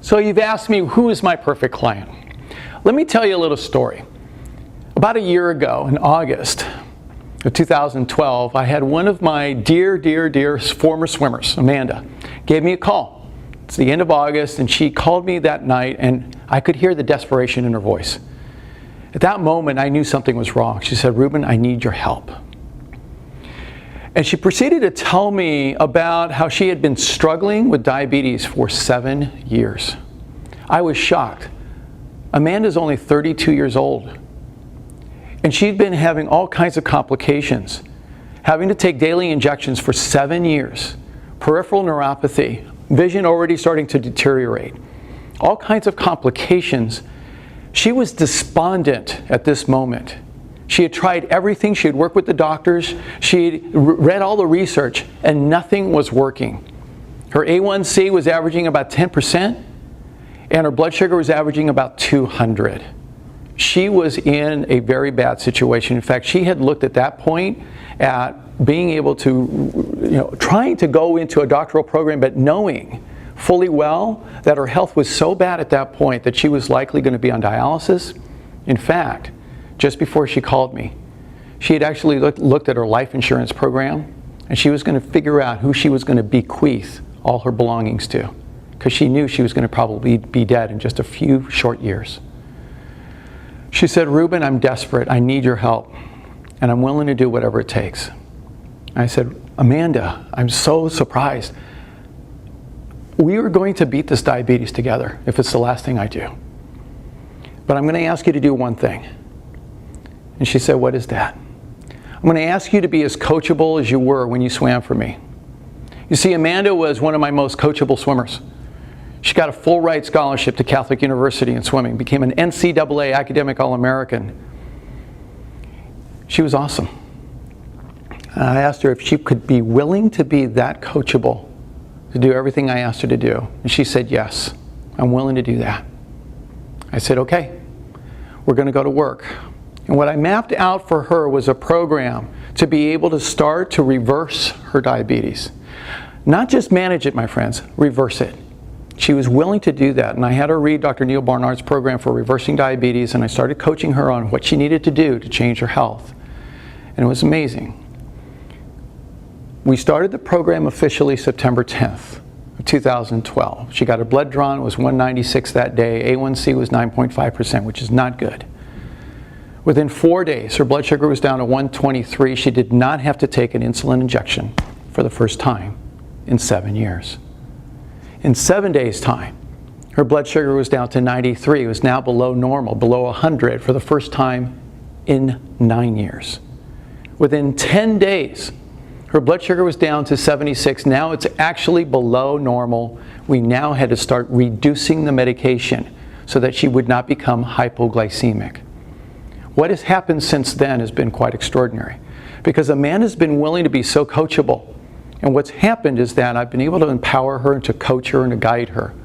So you've asked me, who is my perfect client? Let me tell you a little story. About a year ago, in August of 2012, I had one of my dear former swimmers, Amanda, gave me a call. It's the end of August, and she called me that night, and I could hear the desperation in her voice. At that moment, I knew something was wrong. She said, "Ruben, I need your help." And she proceeded to tell me about how she had been struggling with diabetes for 7 years. I was shocked. Amanda's only 32 years old. And she'd been having all kinds of complications, having to take daily injections for 7 years, peripheral neuropathy, vision already starting to deteriorate, all kinds of complications. She was despondent at this moment. She had tried everything. She had worked with the doctors. She had read all the research, and nothing was working. Her A1C was averaging about 10%, and her blood sugar was averaging about 200. She was in a very bad situation. In fact, she had looked at that point at being able to, trying to go into a doctoral program, but knowing fully well that her health was so bad at that point that she was likely going to be on dialysis. In fact, just before she called me, she had actually looked at her life insurance program, and she was going to figure out who she was going to bequeath all her belongings to, because she knew she was going to probably be dead in just a few short years. She said, "Ruben, I'm desperate. I need your help, and I'm willing to do whatever it takes." I said, "Amanda, I'm so surprised. We are going to beat this diabetes together if it's the last thing I do. But I'm going to ask you to do one thing." And she said, "What is that?" "I'm going to ask you to be as coachable as you were when you swam for me." You see, Amanda was one of my most coachable swimmers. She got a full ride scholarship to Catholic University in swimming, became an NCAA academic All-American. She was awesome. And I asked her if she could be willing to be that coachable, to do everything I asked her to do. And she said, "Yes, I'm willing to do that." I said, "Okay, we're going to go to work." And what I mapped out for her was a program to be able to start to reverse her diabetes. Not just manage it, my friends, reverse it. She was willing to do that, and I had her read Dr. Neil Barnard's program for reversing diabetes, and I started coaching her on what she needed to do to change her health. And it was amazing. We started the program officially September 10th of 2012. She got her blood drawn. It was 196 that day. A1C was 9.5%, which is not good. Within 4 days, her blood sugar was down to 123. She did not have to take an insulin injection for the first time in 7 years. In 7 days' time, her blood sugar was down to 93. It was now below normal, below 100 for the first time in 9 years. Within 10 days, her blood sugar was down to 76. Now it's actually below normal. We now had to start reducing the medication so that she would not become hypoglycemic. What has happened since then has been quite extraordinary, because Amanda's been willing to be so coachable. And what's happened is that I've been able to empower her and to coach her and to guide her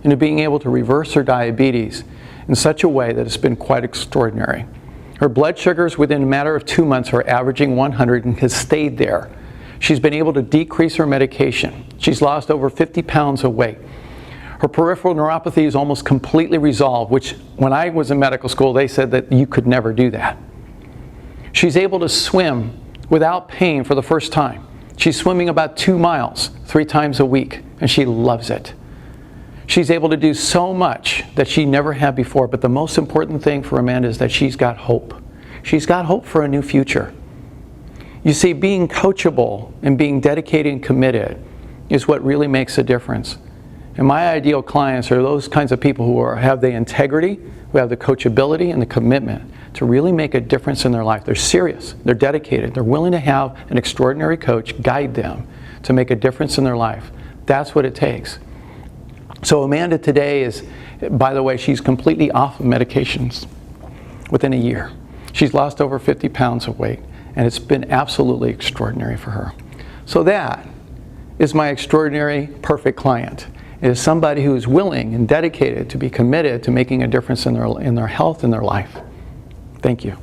into being able to reverse her diabetes in such a way that it's been quite extraordinary. Her blood sugars within a matter of 2 months are averaging 100 and has stayed there. She's been able to decrease her medication. She's lost over 50 pounds of weight. Her peripheral neuropathy is almost completely resolved, which when I was in medical school, they said that you could never do that. She's able to swim without pain for the first time. She's swimming about 2 miles 3 times a week, and she loves it. She's able to do so much that she never had before, but the most important thing for Amanda is that she's got hope. She's got hope for a new future. You see, being coachable and being dedicated and committed is what really makes a difference. And my ideal clients are those kinds of people who have the integrity, who have the coachability and the commitment to really make a difference in their life. They're serious, they're dedicated, they're willing to have an extraordinary coach guide them to make a difference in their life. That's what it takes. So Amanda today is, by the way, she's completely off of medications within a year. She's lost over 50 pounds of weight, and it's been absolutely extraordinary for her. So that is my extraordinary, perfect client. It is somebody who is willing and dedicated to be committed to making a difference in their health and their life. Thank you.